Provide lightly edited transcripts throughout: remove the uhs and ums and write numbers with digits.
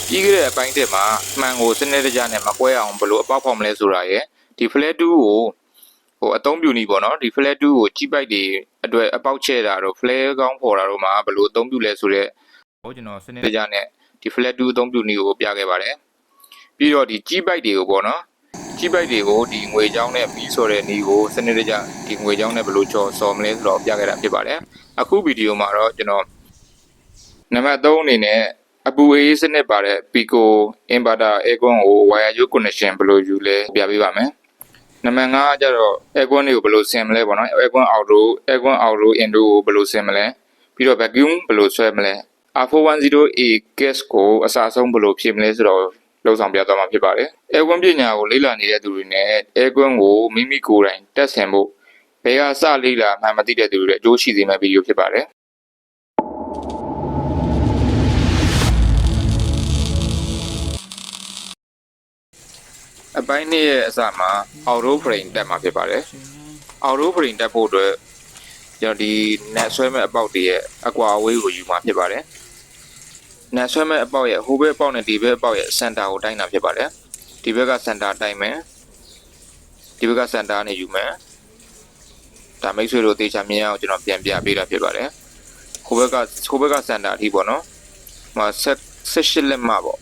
ပြီးခဲ့တဲ့အပိုင်းတက်မှာမှန်ကိုစနစ်တကျနဲ့မကွဲအောင်ဘယ်လိုအပေါက်ဖော်မလဲဆိုတာရယ်ဒီ flat 2ကိုအသုံးပြုနေပေါ့နော်ဒီ flat 2ကိုကြီးပိုက်တွေအတွက်အပေါက်ချဲ့တာတော့ flat ကောင်းဖော်တာတော့မှာဘယ်လိုအသုံးပြုလဲဆိုတော့ကျွန်တော်စနစ်တကျနဲ့ဒီ flat 2အသုံးပြုနည်းကိုပြခဲ့ပါတယ်ပြီးတော့ဒီကြီးပိုက်တွေကိုပေါ့နော်ကြီးပိုက်တွေကိုဒီငွေချောင်းနဲ့ပြီးဆိုတဲ့နည်းကိုစနစ်တကျဒီငွေချောင်းနဲ့ဘယ်လိုစော်မလဲဆိုတော့ပြခဲ့တာဖြစ်ပါတယ်အခုဗီဒီယိုမှာတော့ကျွန်တော်နံပါတ်3အနေနဲ့အပူအေးစနစ်ပါတဲ့ Pico Inverter Aircon ကို wire U connection ဘယ်လိုယူလဲပြပေးပါမယ်နံပါတ်5ကျတော့ Aircon တွေကိုဘယ်လိုဆင်မလဲပေါ့နော် Aircon Auto Indo ကိုဘယ်လိုဆင်မလဲပြီးတော့ vacuum ဘယ်လိုဆွဲမလဲ R410A gas ကိုအစားဆုံးဘယ်လိုဖြည့်မလဲဆိုတော့လောက်ဆောင်ပြသွားမှာဖြစ်ပါတယ် Aircon ပညာကိုလေ့လာနေတဲ့သူတွေနဲ့ Aircon ကိုမိမိကိုယ်တိုင်တက်ဆင်ဖို့ဘယ်ကစလေ့လာမှမသိတဲ့သူတွေလည်းအကျိုးရှိစေမယ့်ဗီဒီယိုဖြစ်ပါတယ်အပိုင်း2ရဲ့အစမှာ auto frame တက်မှာဖြစ်ပါတယ် auto frame တက်ဖို့အတွက်ကျွန်တော်ဒီ net ဆွဲမဲ့အပေါက်တွေရဲ့အကွာအဝေးကိုယူမှာဖြစ်ပါတယ် net ဆွဲမဲ့အပေါက်ရဲ့ဟိုဘက်အပေါက်နဲ့ဒီဘက်အပေါက်ရဲ့ center ကိုတိုင်းတာဖြစ်ပါတယ်ဒီဘက်က center တိုင်းမယ်ဒီဘက်က center နဲ့ယူမယ်ဒါမိတ်ဆွေတို့တေချာမြင်အောင်ကျွန်တော်ပြန်ပြပေးတာဖြစ်ပါတယ်ဟိုဘက်က center အထိပေါ့နော်ဟို18လက်မှပေါ့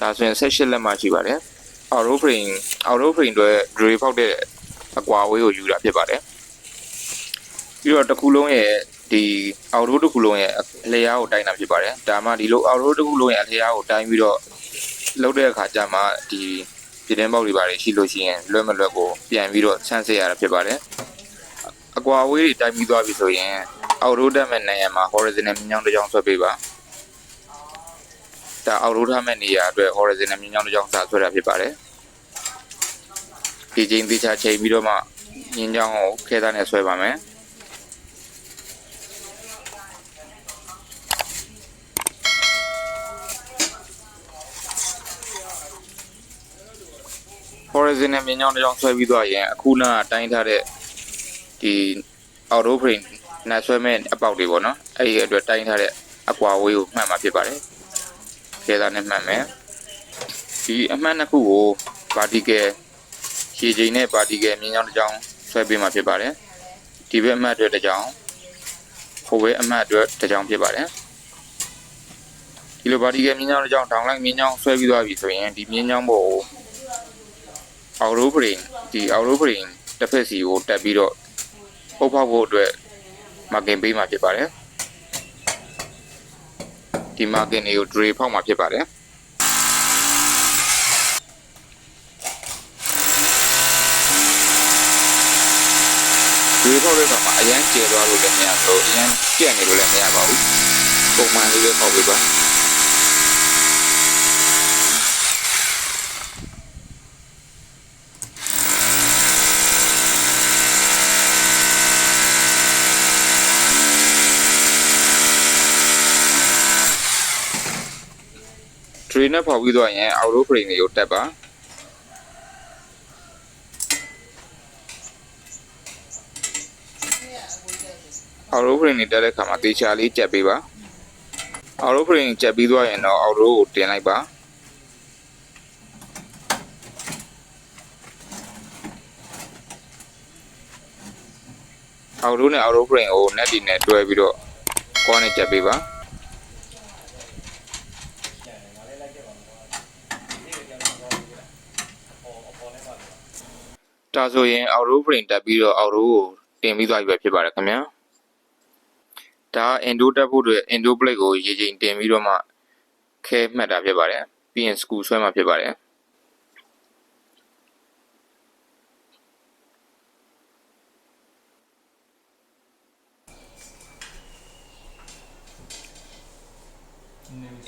ဒါဆိုရင်18လက်မှရှိပါတယ်auto frame တွေ drill ဖောက်တဲ့အကွာအဝေးကိုယူတာဖြစ်ပါတယ်ပြီးတော့တစ်ခုလုံးရဲ့ဒီ auto တစ်ခုလုံးရဲ့အလျားကိုတိုင်းတာဖြစ်ပါတယ်ဒါမှဒီလို auto တစ်ခုလုံးရဲ့အလျားကိုတိုင်းပြီးတော့လုပ်တဲ့အခါကျမှဒီပြတင်းပေါက်တွေပါတယ်ရှိလို့ရှိရင်လွတ်မလွတ်ကိုပြန်ပြီးတော့ဆန်းစစ်ရတာဖြစ်ပါတယ်အကွာအဝေးတွေတိုင်းပြီးသွားပြီဆိုရင် auto တက်မဲ့နေရာမှာ horizontal မြင်းချောင်းတစ်ကြောင်းဆွဲပေးပါဒါ auto ထားမဲ့နေရာအတွက် horizontal မြင်းချောင်းတစ်ကြောင်းစာဆွဲတာဖြစ်ပါတယ်ဒီချိန်သေချာချိန်ပြီးတော့မှမြင်းချောင်းကိုခဲသားနဲ့ဆွဲပါမယ်horizontal မြင်းချောင်းတစ်ကြောင်းဆွဲပြီးသွားရင်အခုနကတိုင်းထားတဲ့ဒီ auto frame နဲ့ဆွဲမဲ့အပေါက်တွေပေါ့နော်အဲ့ဒီအတွက်တိုင်းထားတဲ့အကွာအဝေးကိုမှတ်မှာဖြစ်ပါတယ်ခဲသားနဲ့မှတ်မယ်ဒီအမှတ်နှစ်ခုကို vertical ခြေချိန်နဲ့ vertical မြင်းချောင်းတစ်ကြောင်းဆွဲပေးမှာဖြစ်ပါတယ်ဒီဘက်အမှတ်အတွက်တစ်ကြောင်းဟိုဘက်အမှတ်အတွက်တစ်ကြောင်းဖြစ်ပါတယ်ဒီလို vertical မြင်းချောင်းတစ်ကြောင်း down line မြင်းချောင်းဆွဲပြီးသွားပြီဆိုရင်ဒီမြင်းချောင်းပေါ်ကို auto frame တစ်ဖက်စီကိုတက်ပြီးတော့ပုတ်ဖောက်ဖို့အတွက် marking ပေးမှာဖြစ်ပါတယ်ဒီ marking တွေကို drill ဖောက်မှာဖြစ်ပါတယ်ဒီဖောက်တဲ့အခါမှာအရန်ကျဲသွားလို့လည်းမရဘူးအရန်ပြက်နေလို့လည်းမရပါဘူးပုံမှန်လေးပဲဖောက်ပေးပါdrill နဲ့ဖောက်ပြီးတော့ရင် auto frame တွေကိုတက်ပါauto frame တွေတက်တဲ့အခါမှာတေချာလေးကြက်ပေးပါ auto frame ကြက်ပြီးသွားရင်တော့ auto ကိုတင်လိုက်ပါauto နဲ့ auto frame ကို net ဒီနဲ့တွဲပြီးတော့ကွာနဲ့ကြက်ပေးပါဒါဆိုရင် auto frame တက်ပြီးတော့ auto ကိုတင်ပြီးသွားပြီပဲဖြစ်ပါတယ်ခင်ဗျာဒါ indo တက်ဖို့အတွက် indo plate ကိုရေချိန်တင်ပြီးတော့မှခဲမှတ်တာဖြစ်ပါတယ်ပြီးရင် screw ဆွဲမှာဖြစ်ပါတယ်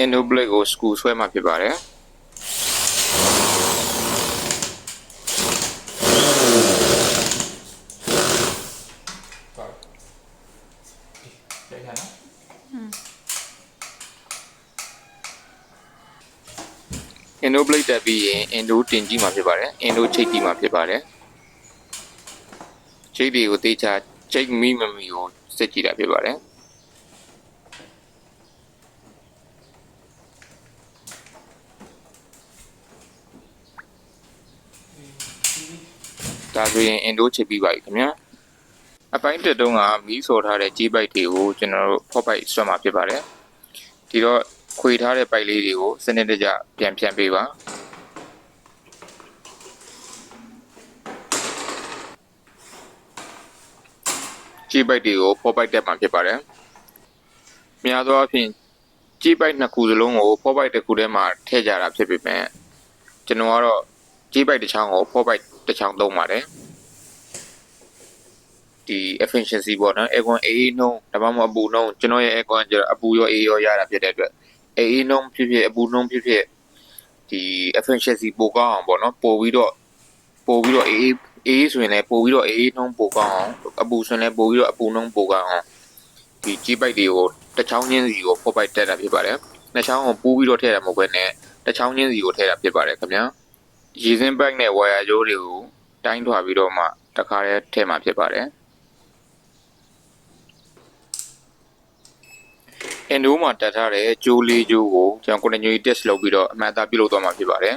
indo plate ကို screw ဆွဲမှာဖြစ်ပါတယ်indo plate တက်ပြီးရင် indo တင်ကြည့်မှာဖြစ်ပါတယ် indo ချိတ်ကြည့်မှာဖြစ်ပါတယ်ချိတ်တွေကိုတေချာချိတ်မိမမိကိုစစ်ကြည့်တာဖြစ်ပါတယ် ဒါဆိုရင်အင်ဒိုချစ်ပြီးပါပြီခင်ဗျာအပိုင်းတက်တုံးကမီးစော်ထားတဲ့ကြေးပိုက်တွေကိုကျွန်တော်တို့ဖော့ပိုက်ဆွတ်မှာဖြစ်ပါတယ်ဒီတော့ခွေထားတဲ့ပိုက်လေးတွေကိုစနစ်တကျပြန်ဖြန့်ပေးပါကြေးပိုက်တွေကိုဖော့ပိုက်တက်မှာဖြစ်ပါတယ်များသောအားဖြင့်ကြေးပိုက်နှစ်ခုစလုံးကိုဖော့ပိုက်တစ်ခုထဲမှာထည့်ကြတာဖြစ်ပေမဲ့ကျွန်တော်ကတော့ကြေးပိုက်တစ်ချောင်းကိုဖော့ပိုက်တစ်ချောင်းသုံးပါတယ်ဒီ efficiency ပေါ့နော် aircon အေးနှုံးဒါမှမဟုတ်အပူနှုံးကျွန်တော်ရဲ့ aircon ကျတော့အပူရောအေးရောရတာဖြစ်တဲ့အတွက်အေးနှုံးဖြစ်ဖြစ်အပူနှုံးဖြစ်ဖြစ်ဒီ efficiency ပိုကောင်းအောင်ပေါ့နော်ပို့ပြီးတော့အေးဆိုရင်လည်းပို့ပြီးတော့အေးနှုံးပိုကောင်းအောင်အပူဆိုရင်လည်းပို့ပြီးတော့အပူနှုံးပိုကောင်းအောင်ဒီကြေးပိုက်တွေကိုတစ်ချောင်းချင်းစီကိုဖော့ပိုက်တက်တာဖြစ်ပါတယ်နှစ်ချောင်းကိုပူးပြီးတော့ထည့်တာမဟုတ်ဘဲနဲ့တစ်ချောင်းချင်းစီကိုထည့်တာဖြစ်ပါတယ်ခင်ဗျာရေစင်းပိုက်နဲ့ဝါယာကြိုးတွေကိုတိုင်းထွာပြီးတော့မှတခါတည်းထည့်မှာဖြစ်ပါတယ်အင်ဒိုမှာတက်ထားတဲ့ကြိုးလေးကြိုးကိုကျွန်တော် continuity test လုပ်ပြီးတော့အမှန်အသားပြုလုပ်သွားမှာဖြစ်ပါတယ်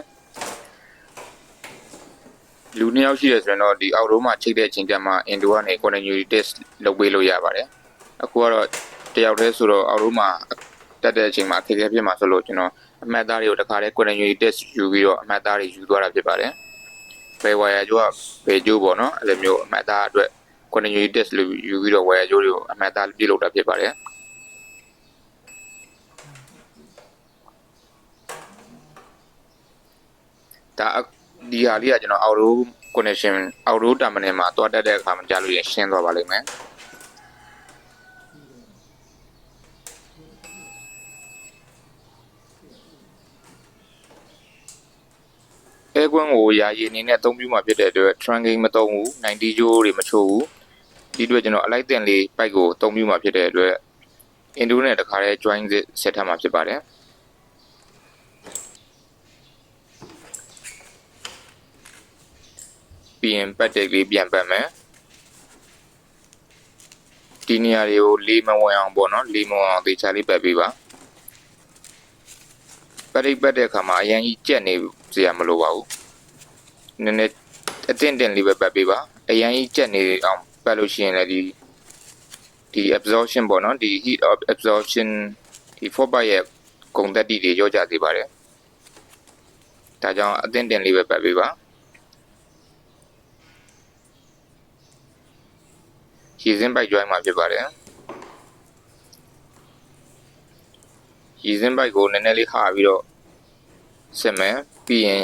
လူနှစ်ယောက်ရှိရဆိုရင်တော့ဒီအောက်ရိုးမှာချိတ်တဲ့အချိန်ကျမှအင်ဒိုကနေ continuity test လုပ်ပေးလို့ရပါတယ်အခုကတော့တယောက်တည်းဆိုတော့အောက်ရိုးမှာတက်တဲ့အချိန်မှာခက်ခဲဖြစ်မှာဆိုလို့ကျွန်တော်အမှတ်အသားတွေကိုတခါတည်း continuity test ယူပြီးတော့အမှတ်အသားတွေယူသွားတာဖြစ်ပါတယ်ဘယ်ဝါယာကြိုးကဘယ်ကြိုးပေါ့နော်အဲ့လိုမျိုးအမှတ်အသားအတွက် continuity test လို့ယူပြီးတော့ဝါယာကြိုးတွေကိုအမှတ်အသားပြုလုပ်တာဖြစ်ပါတယ်ဒါဒီဟာလေးကကျွန်တော်အောက်ရိုး connection အောက်ရိုး terminal မှာတွားတက်တဲ့အခါမှာကြားလို့ရရှင်းသွားပါလိမ့်မယ်အဲကွန်းကိုယာယီအနေနဲ့အသုံးပြုမှာဖြစ်တဲ့အတွက် trunking မသုံးဘူး90ကြိုးတွေမချိုးဘူးဒီအတွက်ကျွန်တော်အလိုက်တင်လေးပိုက်ကိုအသုံးပြုမှာဖြစ်တဲ့အတွက် Indo နဲ့တခါတည်း join ဆက်ထားမှာဖြစ်ပါတယ်ပြီးရင်ပတ်တက်လေးပြန်ပတ်မယ်ဒီနေရာတွေကိုလေးမဝင်အောင်ပေါ့နော်လေးမဝင်အောင်သေချာလေးပတ်ပေးပါပတ်တဲ့အခါမှာအရင်ကြီးကြက်နေစရာမလိုပါဘူးနည်းနည်းအတင်းတင်လေးပဲပတ်ပေးပါအရင်ကြီးကြက်နေအောင်ပတ်လို့ရှိရင်လည်းဒီ absorption ပေါ့နော်ဒီ heat of absorption ဒီ 4 byte ရဲ့ဂုဏ်သတ္တိတွေရောကြစေပါတယ်ဒါကြောင့်အတင်းတင်လေးပဲပတ်ပေးပါရေစင်းပိုက် join မှာဖြစ်ပါတယ်ရေစင်းပိုက်ကိုနည်းနည်းလေးဟာပြီးတော့ဆက်မယ်ပြီးရင်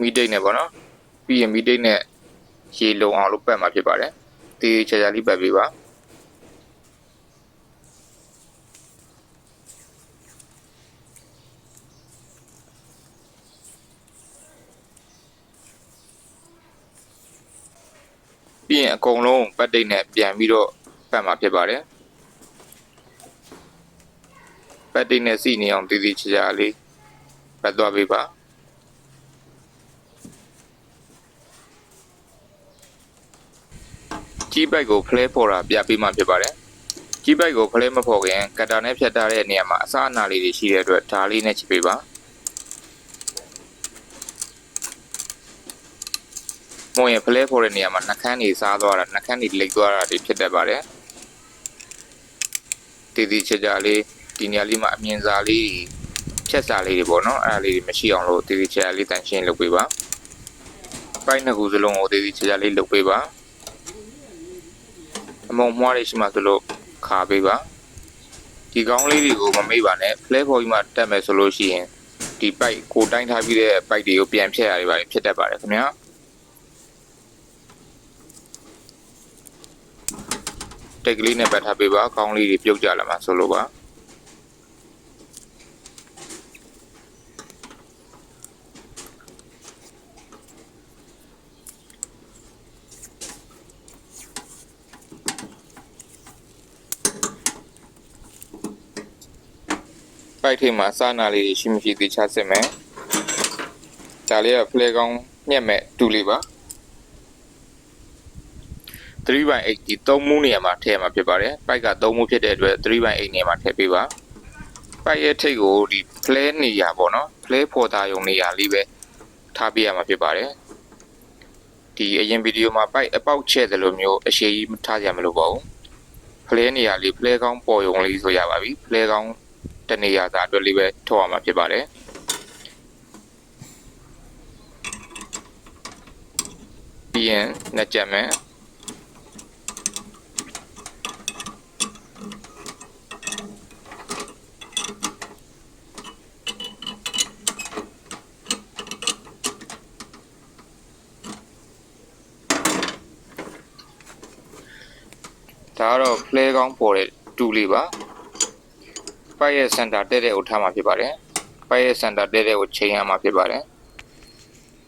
မီးတိတ်နဲ့ပေါ့နော်ပြီးရင်မီးတိတ်နဲ့ရေလုံအောင်လို့ပတ်မှာဖြစ်ပါတယ်တေးချာချာလေးပတ်ပေးပါပြီးရင်အကုန်လုံးပတ်တိတ်နဲ့ပြန်ပြီးတော့ပတ်မှာဖြစ်ပါတယ်ပတ်တိတ်နဲ့စီနေအောင်တေးချာချာလေးပတ်သွားပေးပါကြီးပိုက်ကိုဖလဲဖော်တာပြပေးမှဖြစ်ပါတယ်ကြီးပိုက်ကိုဖလဲမဖော်ခင်ကတ်တာနဲ့ဖြတ်ထားတဲ့နေရာမှာအစအနာလေးတွေရှိတဲ့အတွက်ဓာလေးနဲ့ချိပေးပါမုံရဖလဲဖော်တဲ့နေရာမှာနှာခမ်းတွေစားသွားတာနှာခမ်းတွေလိတ်သွားတာတွေဖြစ်တတ်ပါတယ်တီချာချာလေးဒီနေရာလေးမှာအမြင်စာလေးဖြတ်စာလေးတွေပေါ့နော်အဲ့ဒါလေးတွေမရှိအောင်လို့တီချာချာလေးတန်ရှင်းလုပ်ပေးပါပိုက်နှစ်ခုစလုံးကိုတီချာချာလေးလုပ်ပေးပါအမုံမွှားလေးရှိမှဆိုလို့ခါပေးပါဒီကောင်းလေးတွေကိုမမေ့ပါနဲ့ဖလဲဖော်ကြီးမှတက်မယ်ဆိုလို့ရှိရင်ဒီပိုက်ကိုတိုင်းထားပြီးတဲ့ပိုက်တွေကိုပြန်ဖြတ်ရပါဖြစ်တတ်ပါတယ်ခင်ဗျာတက်ကလေးနဲ့ပတ်ထားပေးပါကောင်းလေးတွေပြုတ်ကြလာမှာဆိုလို့ပါပိုက်ထိပ်မှာစာနာလေးရှိမရှိသေးချစစ်မယ်ဒါလေးကဖလဲကောင်းညက်မဲ့တူလေးပါ3/8ဒီ3မှုနေရာမှာထည့်ရမှာဖြစ်ပါတယ်ပိုက်က3မှုဖြစ်တဲ့အတွက်3/8နေရာမှာထည့်ပေးပါပိုက်ရဲ့ထိပ်ကိုဒီဖလဲနေရာပေါ့နော်ဖလဲဖော်တာယုံနေရာလေးပဲထားပေးရမှာဖြစ်ပါတယ် ဒီအရင်ဗီဒီယိုမှာပိုက်အပေါက်ချဲ့တယ်လို့မျိုးအရှိကြီးမထားကြမလို့ပါဘူးဖလဲနေရာလေးဖလဲကောင်းပေါ်ရုံလေးဆိုရပါပြီဖလဲကောင်းတနေရာသာအတွက်လေးပဲထောက်ရမှာဖြစ်ပါတယ်ပြီးရင်နှစ်ကြက်မယ်ဒါကတော့ play ကောင်းပေါ်တဲ့တူလေးပါပိုက်ရဲ့ center တဲ့တဲ့ကိုထားမှာဖြစ်ပါတယ်ပိုက်ရဲ့ center တဲ့တဲ့ကိုချိန်ရမှာဖြစ်ပါတယ်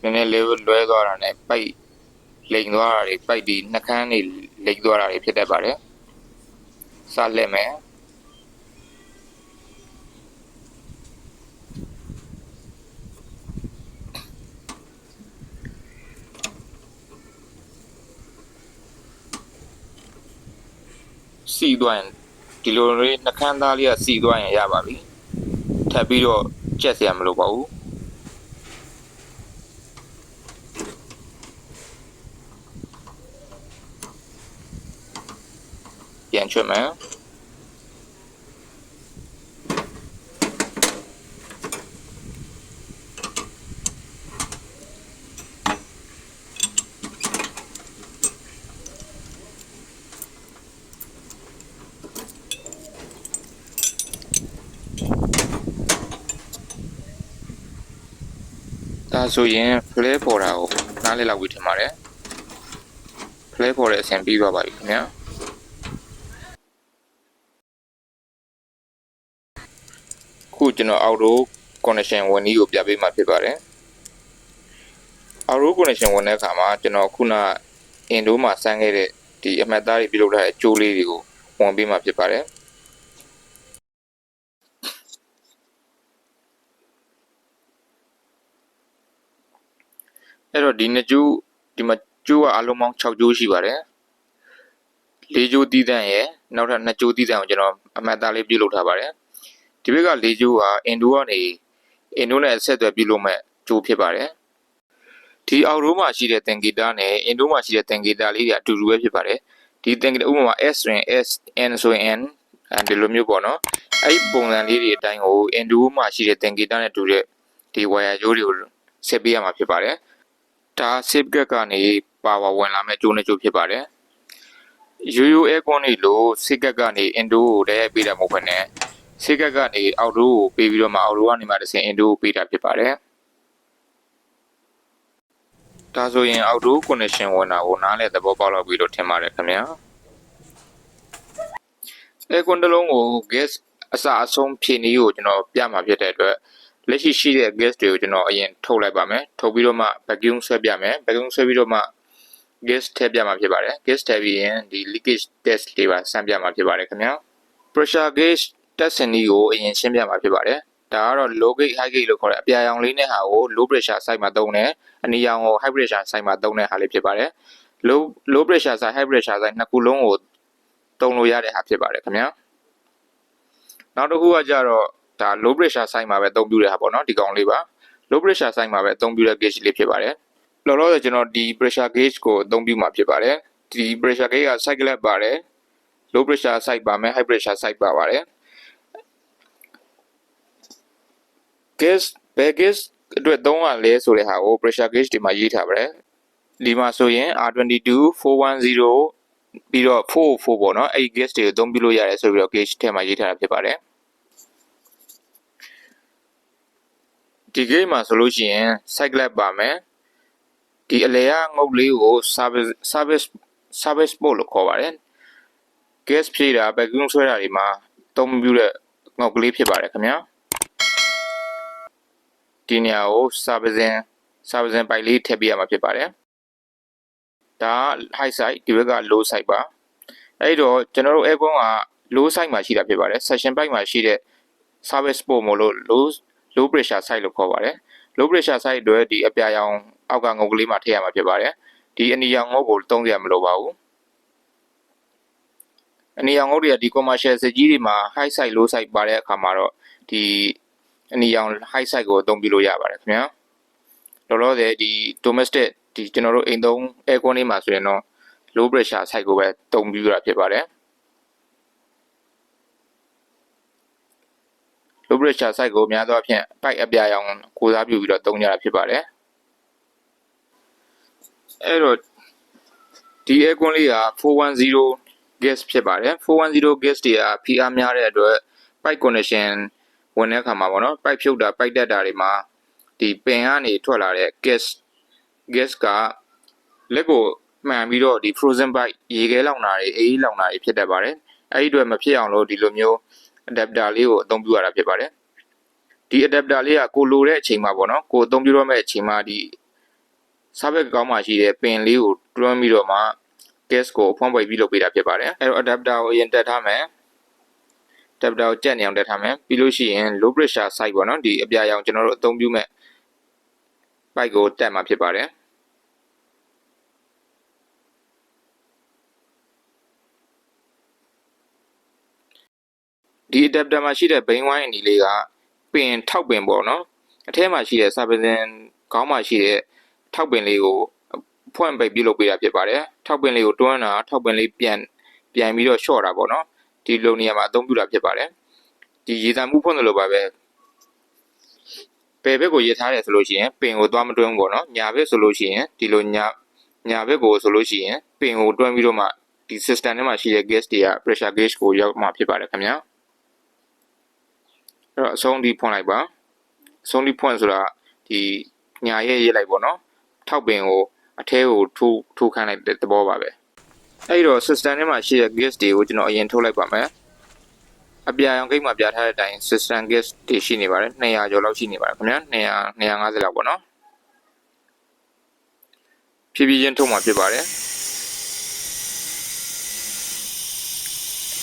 နည်းနည်းလေးလွဲသွားတာနဲ့ပိုက်လိမ်သွားတာတွေပိုက်ဒီနှကန်းတွေလိမ်သွားတာတွေဖြစ်တတ်ပါတယ်စလက်မယ်စီသွားရင်ဒီလိုလေးနှကန်းသားလေးကစီသွားရင်ရပါပြီထပ်ပြီးတော့ကြက်စရာမလိုပါဘူးပြန်ချွတ်မယ်ဒါဆိုရင် play ပေါ်တာကိုနားလည်လောက်ပြီးထင်ပါတယ် play ပေါ်တဲ့အဆင်ပြီးသွားပါပြီခင်ဗျာခုကျွန်တော် auto connection ဝင်နည်းကိုပြပေးမှာဖြစ်ပါတယ် auto connection ဝင်တဲ့အခါမှာကျွန်တော်ခုန Indo မှာစမ်းခဲ့တဲ့ဒီအမှတ်သားတွေပြုလုပ်ထားတဲ့အကျိုးလေးတွေကိုဝင်ပေးမှာဖြစ်ပါတယ်အဲ့တော့ဒီနှစ်ကျိုးဒီမှာကျိုးကအလုံးပေါင်း6ကျိုးရှိပါတယ်4ကျိုးတီးတန့်ရဲ့နောက်ထပ်2ကျိုးတီးတန့်ကိုကျွန်တော်အမှတ်သားလေးပြုလုပ်ထားပါတယ်ဒီဘက်က4ကျိုးဟာ Indo ကနေ Indo နဲ့အဆက်အသွယ်ပြုလုပ်မဲ့ကျိုးဖြစ်ပါတယ်ဒီအောက်ရိုးမှာရှိတဲ့သင်္ကေတနဲ့ Indo မှာရှိတဲ့သင်္ကေတလေးတွေအတူတူပဲဖြစ်ပါတယ်ဒီသင်္ကေတဥပမာ S ဆိုရင် S N ဆိုရင် N ဒီလိုမျိုးပေါ့နော်အဲ့ဒီပုံစံလေးတွေအတိုင်းကို Indo မှာရှိတဲ့သင်္ကေတနဲ့တူတဲ့ဒီ wire ရိုးတွေကိုဆက်ပေးရမှာဖြစ်ပါတယ်ဒါ save gate ကနေ power ဝင်လာမဲ့ကျိုးနဲ့ကျိုးဖြစ်ပါတယ်ရိုးရိုး aircon တွေလို့ save gate ကနေ Indo ကိုတည်းရိုက်ပေးတာမဟုတ်ဘဲနဲ့ save gate ကနေအောက်ရိုးကိုပေးပြီးတော့မှအောက်ရိုးကနေမှတစ်ဆင့် Indo ကိုပေးတာဖြစ်ပါတယ်ဒါဆိုရင် auto connection ဝင်တာကိုနားလည်သဘောပေါက်လောက်ပြီလို့ထင်ပါတယ်ခင်ဗျာ aircon တစ်လုံးကို gas အစအဆုံးဖြည့်နည်းကိုကျွန်တော်ပြမှာဖြစ်တဲ့အတွက်လက်ရှိရှိတဲ့ gas တွေကိုကျွန်တော်အရင်ထုတ်လိုက်ပါမယ်ထုတ်ပြီးတော့မှ vacuum ဆွဲပြမယ် vacuum ဆွဲပြီးတော့မှ gas ထည့်ပြမှာဖြစ်ပါတယ် gas ထည့်ပြီးရင်ဒီ leakage test လေးပါစမ်းပြမှာဖြစ်ပါတယ်ခင်ဗျာ pressure gauge test နည်းကိုအရင်ရှင်းပြမှာဖြစ်ပါတယ်ဒါကတော့ low gauge high gauge လို့ခေါ်တဲ့အပြာရောင်လေးနဲ့ဟာကို low pressure site မှာသုံးတယ်အနီရောင်ကို high pressure site မှာသုံးတဲ့ဟာလေးဖြစ်ပါတယ် low pressure site high pressure site နှစ်ခုလုံးကိုသုံးလို့ရတဲ့ဟာဖြစ်ပါတယ်ခင်ဗျာနောက်တစ်ခုကကြတော့ဒါ low pressure site မှာပဲအသုံးပြုတဲ့ဟာပေါ့နော်ဒီကောင်လေးပါ low pressure site မှာပဲအသုံးပြုတဲ့ gauge လေးဖြစ်ပါတယ်လောလောဆယ်ကျွန်တော်ဒီ pressure gauge ကိုအသုံးပြုမှာဖြစ်ပါတယ်ဒီ pressure gauge က cyclet ပါတယ် low pressure site ပါမယ် high pressure site ပါပါတယ်gas ဘယ် gas အတွက်သုံးရလဲဆိုတဲ့ဟာကို pressure gauge ဒီမှာရေးထားပါတယ်ဒီမှာဆိုရင် R22 410ပြီးတော့404ပေါ့နော်အဲ့ဒီ gas တွေကိုအသုံးပြုလို့ရတယ်ဆိုပြီးတော့ gauge ထဲမှာရေးထားတာဖြစ်ပါတယ်ဒီ gauge မှာဆိုလို့ရှိရင် cyclet ပါမယ်ဒီအလဲကငုတ်လေးကို service port လို့ခေါ်ပါတယ် gas ဖြည့်တာ vacuum ဆွဲတာတွေမှာအသုံးပြုတဲ့ငုတ်ကလေးဖြစ်ပါတယ်ခင်ဗျာဒီနေရာကို servicing ပိုက်လေးထည့်ပေးရမှာဖြစ်ပါတယ်ဒါ high side ဒီဘက်က low side ပါအဲ့တော့ကျွန်တော်တို့ aircon က low side မှာရှိတာဖြစ်ပါတယ် section pipe မှာရှိတဲ့ service port မို့လို့ low pressure side လို့ခေါ်ပါတယ် low pressure side အတွက်ဒီအပြာရောင်အောက်ကငုတ်ကလေးမှာထည့်ရမှာဖြစ်ပါတယ်ဒီအနီရောင်ငုတ်ကိုသုံးစရာမလိုပါဘူးအနီရောင်ငုတ်တွေကဒီ commercial စစ်ကြီးတွေမှာ high side low side ပါတဲ့အခါမှာတော့ဒီအနီရောင် high side ကိုအသုံးပြုလို့ရပါတယ်ခင်ဗျာ လောလောဆယ်ဒီ domestic ဒီကျွန်တော်တို့အိမ်သုံး aircon လေးမှာဆိုရင်တော့ low pressure site ကိုပဲတုံးပြီးရတာဖြစ်ပါတယ် low pressure site ကိုများသောအားဖြင့် pipe အပြာရောင်ကိုစားပြုပြီးတော့တုံးကြတာဖြစ်ပါတယ်အဲ့တော့ဒီ aircon လေးက410 gas ဖြစ်ပါတယ်410 gas တွေကဖိအားများတဲ့အတွက် pipe connection ဝင်တဲ့အခါမှာပေါ့နော် pipe ဖြုတ်တာပိုက်တက်တာတွေမှာဒီပင်ကနေထွက်လာတဲ့ gas ကလက်ကိုမှန်ပြီးတော့ဒီ frozen pipe ရေခဲလောင်တာတွေအေးလောင်တာတွေဖြစ်တတ်ပါတယ်အဲ့ဒီအတွက်မဖြစ်အောင်လို့ဒီလိုမျိုး adapter လေးကိုအသုံးပြုရတာဖြစ်ပါတယ်ဒီ adapter လေးကကိုလိုတဲ့အချိန်မှာပေါ့နော်ကိုအသုံးပြုရမယ့်အချိန်မှာဒီစားဘက်ကောင်းမှရှိတဲ့ပင်လေးကိုတွန်းပြီးတော့မှ gas ကိုဖွင့်ပိတ်ပြီးလုပ်ပေးတာဖြစ်ပါတယ်အဲ့တော့ adapter ကိုအရင်တက်ထားမယ် adapter ကိုကြက်နေအောင်တက်ထားမယ်ပြီးလို့ရှိရင် low pressure site ပေါ့နော်ဒီအပြာရောင်ကျွန်တော်တို့အသုံးပြုမဲ့ pipe ကိုတက်မှာဖြစ်ပါတယ်ဒီ adapter မှာရှိတဲ့ဘိန်းဝိုင်းအနီလေးကပင်ထောက်ပင်ပေါ့နော်အထဲမှာရှိတဲ့စာပင်ခေါင်းမှာရှိတဲ့ထောက်ပင်လေးကိုဖွင့်ပိတ်ပြုလုပ်ပေးတာဖြစ်ပါတယ်ထောက်ပင်လေးကိုတွန်းတာထောက်ပင်လေးပြန်ပြီးတော့ short တာပေါ့နော်ဒီလိုနေရာမှာအသုံးပြုတာဖြစ်ပါတယ်ဒီရေတံမှုဖွင့်တယ်လို့ပါပဲပယ်ဘက်ကိုရထားတယ်ဆိုလို့ရှိရင်ပင်ကိုသွားမတွန်းဘူးပေါ့နော်ညာဘက်ဆိုလို့ရှိရင်ဒီလိုညာဘက်ကိုဆိုလို့ရှိရင်ပင်ကိုတွန်းပြီးတော့မှဒီ system ထဲမှာရှိတဲ့ gas တွေက pressure gauge ကိုရောက်မှာဖြစ်ပါတယ်ခင်ဗျာအဲ့တော့အဆုံးထိဖွင့်လိုက်ပါအဆုံးထိဖွင့်ဆိုတာဒီညာရဲ့ရေးလိုက်ပေါ့နော်ထောက်ပင်ကိုအထဲကိုထိုးခန့်လိုက်တဲ့သဘောပါပဲအဲ့တော့ system ထဲမှာရှိတဲ့ gas တွေကိုကျွန်တော်အရင်ထုတ်လိုက်ပါမယ်အပြာရောင်ကိတ်မှာပြထားတဲ့အတိုင်း system gas တွေရှိနေပါတယ်200ကျော်လောက်ရှိနေပါတယ်ခင်ဗျာ250လောက်ပေါ့နော်ဖြည်းဖြည်းချင်းထုတ်မှာဖြစ်ပါတယ်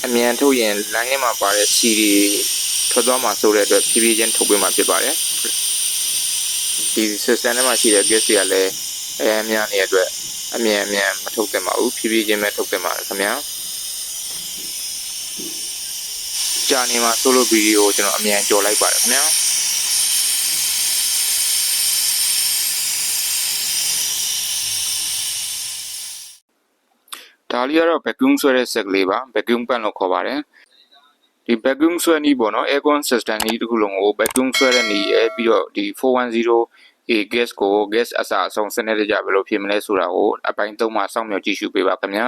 အမြန်ထုတ်ရင် line ထဲမှာပါတဲ့ C တွေထွက်သွားမှာဆိုတဲ့အတွက်ဖြည်းဖြည်းချင်းထုတ်ပေးမှာဖြစ်ပါတယ်ဒီ system ထဲမှာရှိတဲ့ gas တွေကလည်းအများနေတဲ့အတွက်အမြန်မထုတ်သင့်ပါဘူးဖြည်းဖြည်းချင်းပဲထုတ်သင့်ပါတယ်ခင်ဗျာကြာနေမှာ solo video ကိုကျွန်တော်အမြန်ကြော်လိုက်ပါတယ်ခင်ဗျာဒါလေးကတော့ vacuum ဆွဲတဲ့ set ကလေးပါ vacuum pan လို့ခေါ်ပါတယ်ဒီ vacuum ဆွဲနည်းပေါ့နော် aircon system နည်းတစ်ခုလုံးကို vacuum ဆွဲတဲ့နည်းရဲ့ပြီးတော့ဒီ 410A gas ကို gas အစားအဆုံးစနစ်တကျဘယ်လိုဖြစ်မလဲဆိုတာကိုအပိုင်း3မှာစောင့်မျှော်ကြည့်ရှုပေးပါခင်ဗျာ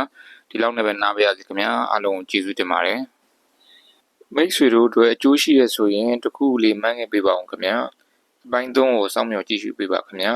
ဒီလောက်နဲ့ပဲနားပါရစေခင်ဗျာအားလုံးကျေးဇူးတင်ပါတယ်မိတ်ဆွေတို့အတွက်အကျိုးရှိရဆိုရင်တခုလေးမှန်းခဲ့ပေးပါအောင်ခင်ဗျာအပိုင်း3ကိုစောင့်မျှော်ကြည့်ရှုပေးပါခင်ဗျာ